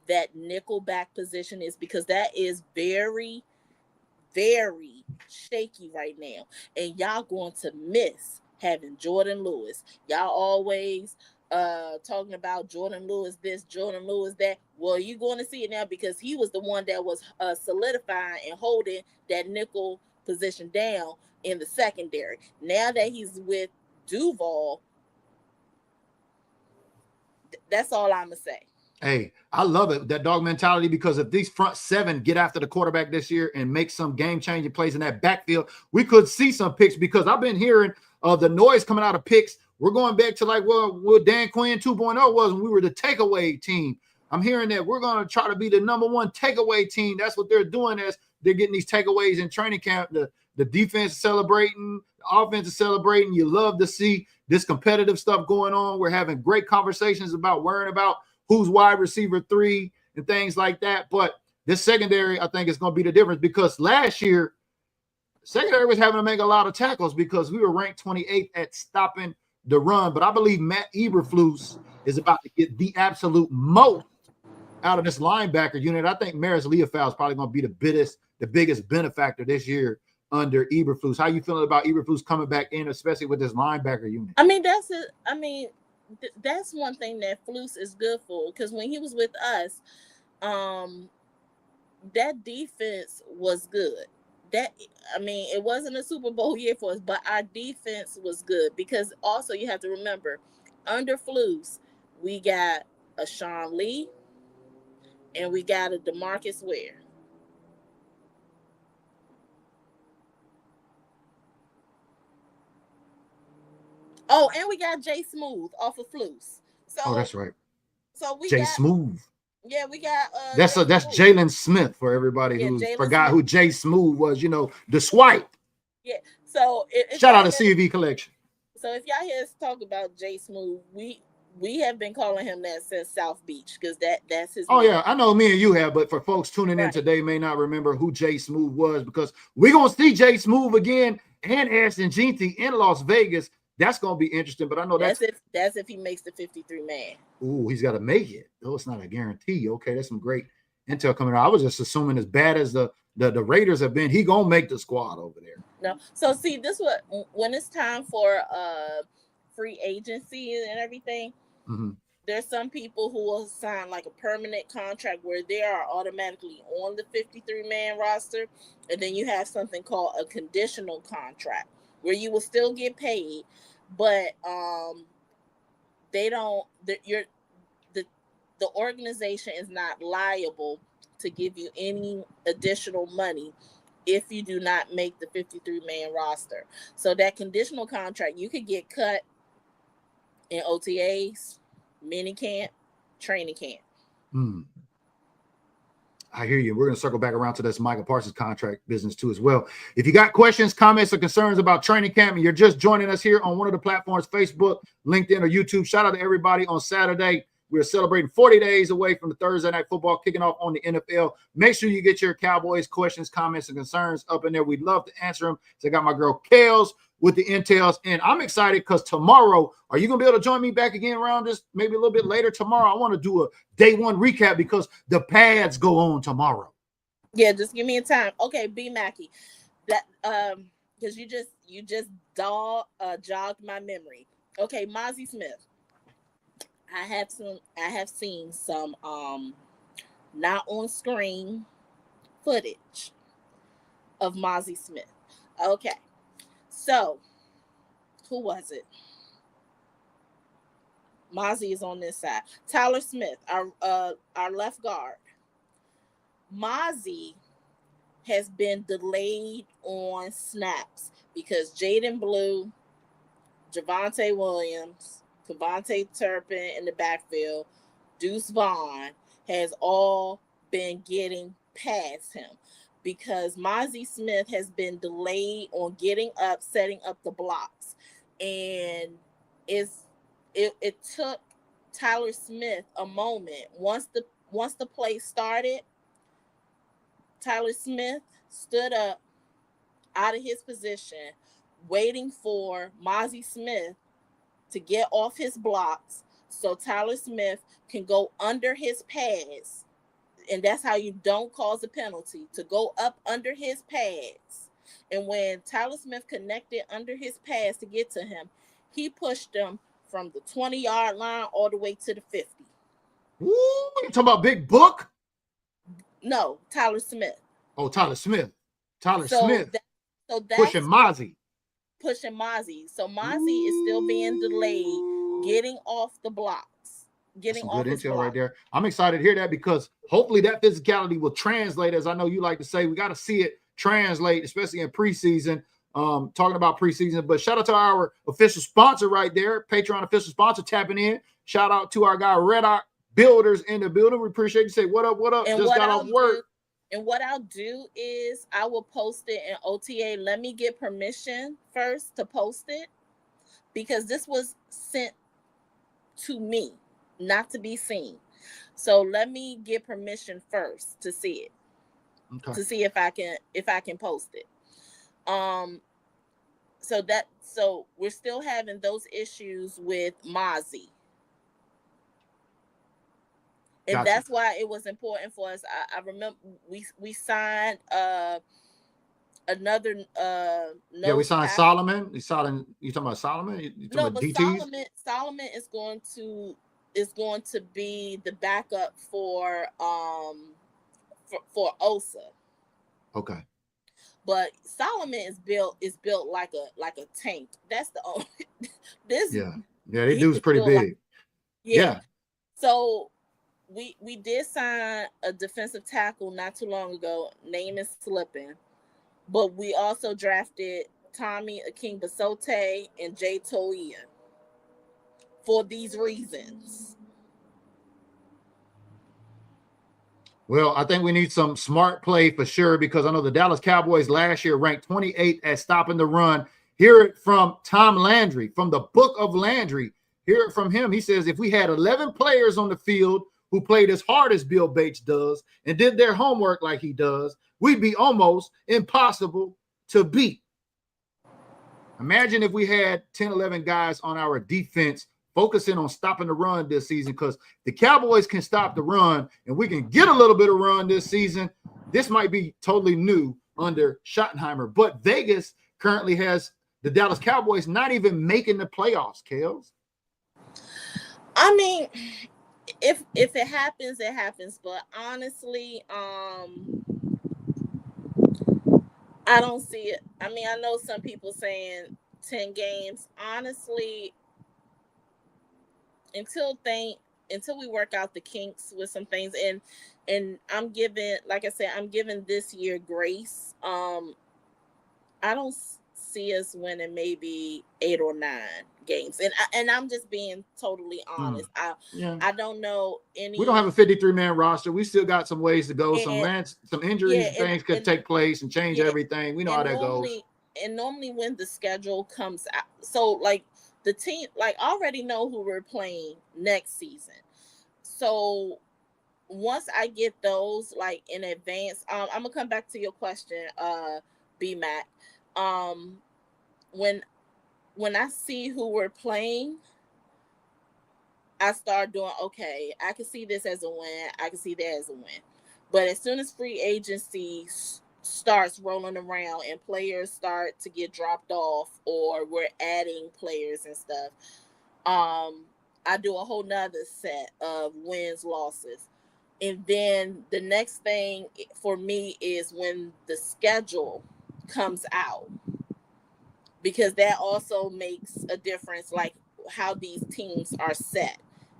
that nickel back position is because that is very, very shaky right now, and y'all going to miss having Jordan Lewis. Y'all always talking about Jordan Lewis this, Jordan Lewis that. Well, you're going to see it now because he was the one that was solidifying and holding that nickel position down in the secondary. Now that he's with Duval, that's all I'm going to say. Hey, I love it, that dog mentality, because if these front 7 get after the quarterback this year and make some game-changing plays in that backfield, we could see some picks because I've been hearing the noise coming out of picks. We're going back to like what Dan Quinn 2.0 was when we were the takeaway team. I'm hearing that we're going to try to be the #1 takeaway team. That's what they're doing as they're getting these takeaways in training camp. The defense is celebrating, the offense is celebrating. You love to see this competitive stuff going on. We're having great conversations about worrying about who's wide receiver 3 and things like that. But this secondary, I think, is going to be the difference, because last year, secondary was having to make a lot of tackles because we were ranked 28th at stopping the run. But I believe Matt Eberflus is about to get the absolute most out of this linebacker unit. I think Maris Leofau is probably going to be the biggest benefactor this year under Eberflus. How you feeling about Eberflus coming back in, especially with this linebacker unit? I mean, that's it. I mean, that's one thing that Flus is good for, because when he was with us, that defense was good. It wasn't a Super Bowl year for us, but our defense was good, because also you have to remember, under Flus, we got a Sean Lee and we got a DeMarcus Ware. Oh, and we got Jay Smooth off of Flus. So that's right. So we Jay got Smooth. Yeah, we got that's Jalen Smith for everybody who forgot who Jay Smooth was, the swipe. Yeah. So shout out to CV Collection. So if y'all hear us talk about Jay Smooth, we have been calling him that since South Beach, because that's his name. Yeah, I know me and you have, but for folks tuning in today may not remember who Jay Smooth was, because we're gonna see Jay Smooth again and Ashton Jeanty in Las Vegas. That's gonna be interesting, but I know that's if he makes the 53-man. Ooh, he's got to make it. Oh, it's not a guarantee. Okay, that's some great intel coming out. I was just assuming, as bad as the Raiders have been, he gonna make the squad over there. No, so see, when it's time for free agency and everything, there's some people who will sign like a permanent contract where they are automatically on the 53-man roster, and then you have something called a conditional contract where you will still get paid, but they don't. The organization is not liable to give you any additional money if you do not make the 53-man roster. So that conditional contract, you could get cut in OTAs, mini camp, training camp. I hear you. We're going to circle back around to this Micah Parsons contract business too as well. If you got questions, comments, or concerns about training camp, and you're just joining us here on one of the platforms, Facebook, LinkedIn, or YouTube, shout out to everybody on Saturday. We're celebrating 40 days away from the Thursday Night Football kicking off on the NFL. Make sure you get your Cowboys questions, comments, and concerns up in there. We'd love to answer them. So I got my girl KELZ with the INTELZ, and I'm excited because tomorrow, are you going to be able to join me back again around this, maybe a little bit later tomorrow? I want to do a day 1 recap because the pads go on tomorrow. Yeah, just give me a time. Okay, B Mackey, that because you just jogged my memory. Okay, Mozzie Smith. I have seen some not on screen footage of Mozzie Smith. Okay. So, who was it? Mozzie is on this side. Tyler Smith, our left guard. Mozzie has been delayed on snaps because Jaden Blue, Javonte Williams, Devontae Turpin in the backfield, Deuce Vaughn has all been getting past him, because Mozzie Smith has been delayed on getting up, setting up the blocks. And it took Tyler Smith a moment. Once the play started, Tyler Smith stood up out of his position, waiting for Mozzie Smith to get off his blocks so Tyler Smith can go under his pads. And that's how you don't cause a penalty, to go up under his pads. And when Tyler Smith connected under his pads to get to him, he pushed him from the 20-yard line all the way to the 50. Ooh, you talking about Big Book? No, Tyler Smith. Oh, Tyler Smith. Smith. So that's pushing Mozzie. So Mozzie is still being delayed getting off the blocks. Getting off his intel right there. I'm excited to hear that, because hopefully that physicality will translate, as I know you like to say. We got to see it translate, especially in preseason. Talking about preseason, but shout out to our official sponsor right there, Patreon official sponsor tapping in. Shout out to our guy Red Eye builders in the building. We appreciate you. Say what up, what up? And Just what got I'll off work. do, and what I'll do is I will post it in OTA. Let me get permission first to post it, because this was sent to me, not to be seen. So let me get permission first to see it, to see if I can post it. So we're still having those issues with Mozzie. And Gotcha. that's why it was important for us. I remember we signed another Yeah, we signed Solomon. You talking about Solomon? You talking about DTs? Solomon is going to be the backup for Osa. Okay. But Solomon is built like a tank. That's the only this. Yeah, they dude's pretty big. Like, yeah. So we did sign a defensive tackle not too long ago. Name is slipping. But we also drafted Tommy Akingbasote and Jay Toia for these reasons. Well, I think we need some smart play for sure, because I know the Dallas Cowboys last year ranked 28th at stopping the run. Hear it from Tom Landry, from the Book of Landry. Hear it from him. He says, if we had 11 players on the field who played as hard as Bill Bates does and did their homework like he does, we'd be almost impossible to beat. Imagine if we had 10, 11 guys on our defense focusing on stopping the run this season, because the Cowboys can stop the run and we can get a little bit of run this season. This might be totally new under Schottenheimer, but Vegas currently has the Dallas Cowboys not even making the playoffs, KELZ. I mean, if it happens, it happens. But honestly, I don't see it. I mean, I know some people saying 10 games. Honestly, until we work out the kinks with some things, and I'm giving, like I said, I'm giving this year grace. I don't see us winning maybe 8 or 9 games, and I'm just being totally honest. I don't know any. We don't have a 53-man roster. We still got some ways to go. Some injuries, things could take place and change everything. We know how that goes. And normally when the schedule comes out, so like the team already know who we're playing next season. So once I get those in advance, I'm gonna come back to your question, B-Mac. When I see who we're playing, I start doing, okay, I can see this as a win. I can see that as a win. But as soon as free agency starts rolling around and players start to get dropped off, or we're adding players and stuff, I do a whole nother set of wins, losses. And then the next thing for me is when the schedule comes out, because that also makes a difference, like how these teams are set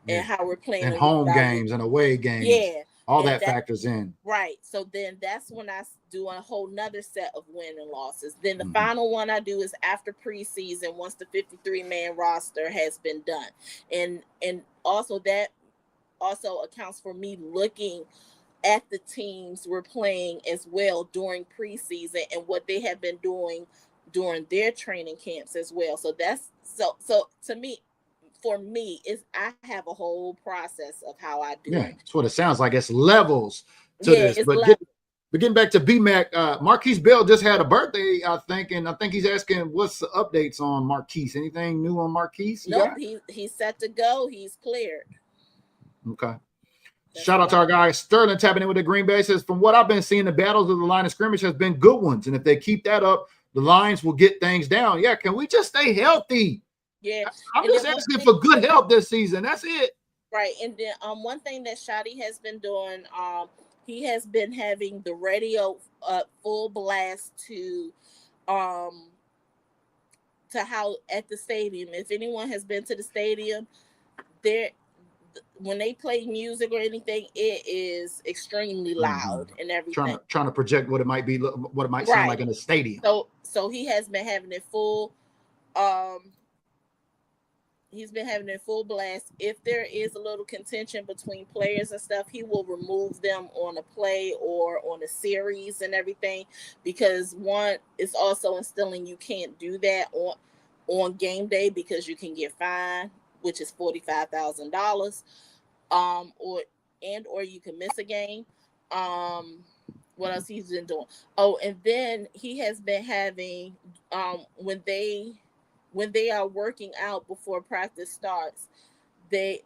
and how we're playing. And home games and away games. Yeah. All that factors in. Right. So then that's when I do a whole nother set of win and losses. Then the final one I do is after preseason, once the 53-man roster has been done. And also that also accounts for me looking at the teams we're playing as well during preseason and what they have been doing during their training camps as well. So that's so to me, for me, is I have a whole process of how I do it. That's what it sounds like. It's levels to this. But getting back to B-Mac, Marquise Bell just had a birthday, I think, and I think he's asking what's the updates on Marquise. Anything new on Marquise? Nope, he's set to go. He's cleared. Okay. Shout out to our guy Sterling tapping in with the Green Bay. Says, from what I've been seeing, the battles of the line of scrimmage has been good ones, and if they keep that up, the Lions will get things down. Yeah, can we just stay healthy? Yeah, I'm just asking for good health this season. That's it. Right, and then one thing that Shotty has been doing, he has been having the radio full blast to how at the stadium. If anyone has been to the stadium, when they play music or anything, it is extremely loud and everything. Trying to project what it might be, what it might sound like in a stadium. So he has been having it full He's been having a full blast. If there is a little contention between players and stuff, he will remove them on a play or on a series and everything, because one is also instilling you can't do that on game day because you can get fined, which is $45,000, or you can miss a game. What else he's been doing? Oh, and then he has been having when they are working out before practice starts, the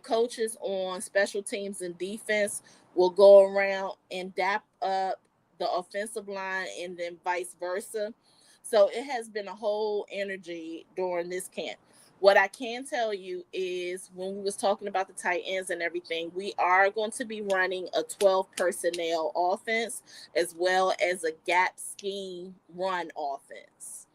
coaches on special teams and defense will go around and dap up the offensive line, and then vice versa. So it has been a whole energy during this camp. What I can tell you is, when we was talking about the tight ends and everything, we are going to be running a 12 personnel offense as well as a gap scheme run offense.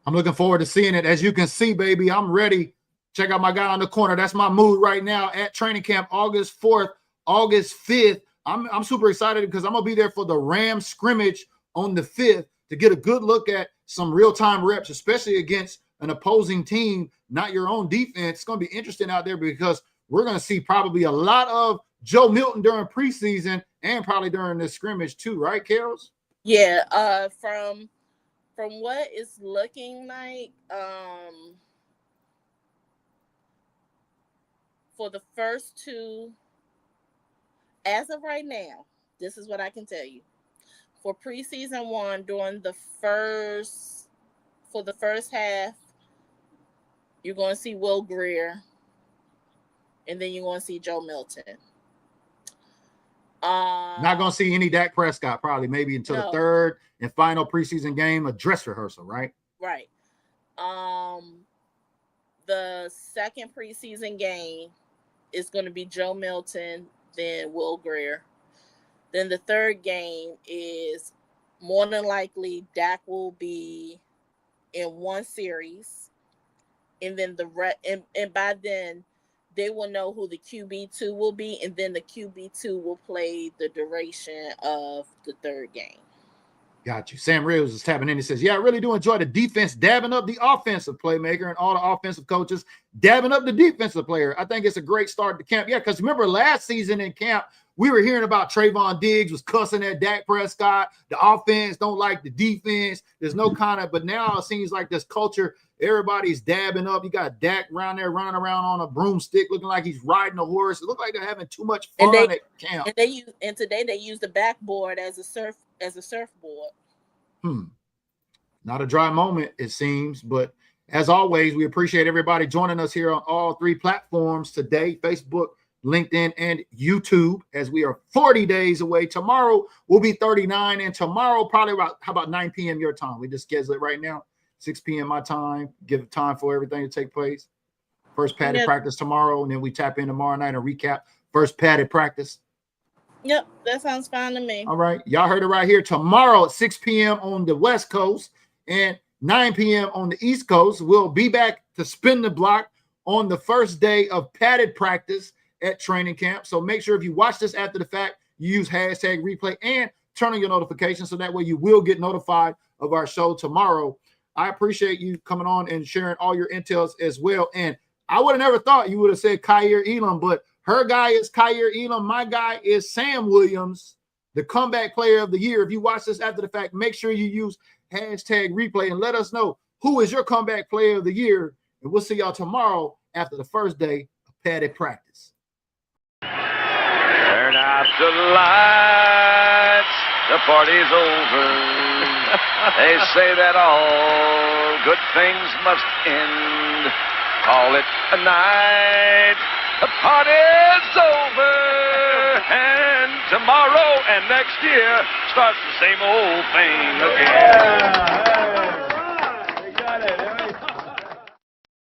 I'm looking forward to seeing it. As you can see, baby, I'm ready. Check out my guy on the corner. That's my mood right now at training camp, August 4th, August 5th. I'm super excited because I'm going to be there for the Rams scrimmage on the 5th to get a good look at some real-time reps, especially against an opposing team, not your own defense. It's going to be interesting out there because we're going to see probably a lot of Joe Milton during preseason and probably during this scrimmage too, right, KELZ? Yeah, from what it's looking like, for the first two, as of right now, this is what I can tell you. For preseason one, for the first half, you're going to see Will Grier, and then you're going to see Joe Milton. Not going to see any Dak Prescott, probably maybe until the third and final preseason game, a dress rehearsal, right? Right. The second preseason game is going to be Joe Milton, then Will Grier. Then the third game is more than likely Dak will be in one series, and then and by then they will know who the QB2 will be, and then the QB2 will play the duration of the third game. Got you. Sam Reeves is tapping in. He says, yeah, I really do enjoy the defense dabbing up the offensive playmaker and all the offensive coaches dabbing up the defensive player. I think it's a great start to camp. Yeah, because remember last season in camp, we were hearing about Trayvon Diggs was cussing at Dak Prescott. The offense don't like the defense. There's no but now it seems like this culture, everybody's dabbing up. You got Dak around there running around on a broomstick looking like he's riding a horse. It looked like they're having too much fun at camp. And today they use the backboard as a surfboard. Not a dry moment, it seems, but as always, we appreciate everybody joining us here on all three platforms today: Facebook, LinkedIn, and YouTube, as we are 40 days away. Tomorrow will be 39, and tomorrow probably about 9 p.m. your time. We just schedule it right now, 6 p.m. my time, give time for everything to take place. First padded practice tomorrow, and then we tap in tomorrow night and recap first padded practice. Yep, that sounds fine to me. All right. Y'all heard it right here. Tomorrow at 6 p.m. on the West Coast and 9 p.m. on the East Coast. We'll be back to spin the block on the first day of padded practice at training camp. So make sure if you watch this after the fact, you use hashtag replay and turn on your notifications so that way you will get notified of our show tomorrow. I appreciate you coming on and sharing all your intels as well. And I would have never thought you would have said Kaiir Elam, but her guy is Kaiir Elam. My guy is Sam Williams, the comeback player of the year. If you watch this after the fact, make sure you use hashtag replay and let us know who is your comeback player of the year. And we'll see y'all tomorrow after the first day of padded practice. Turn out the lights, the party's over. They say that all good things must end. Call it a night. The party's over, and tomorrow and next year starts the same old thing.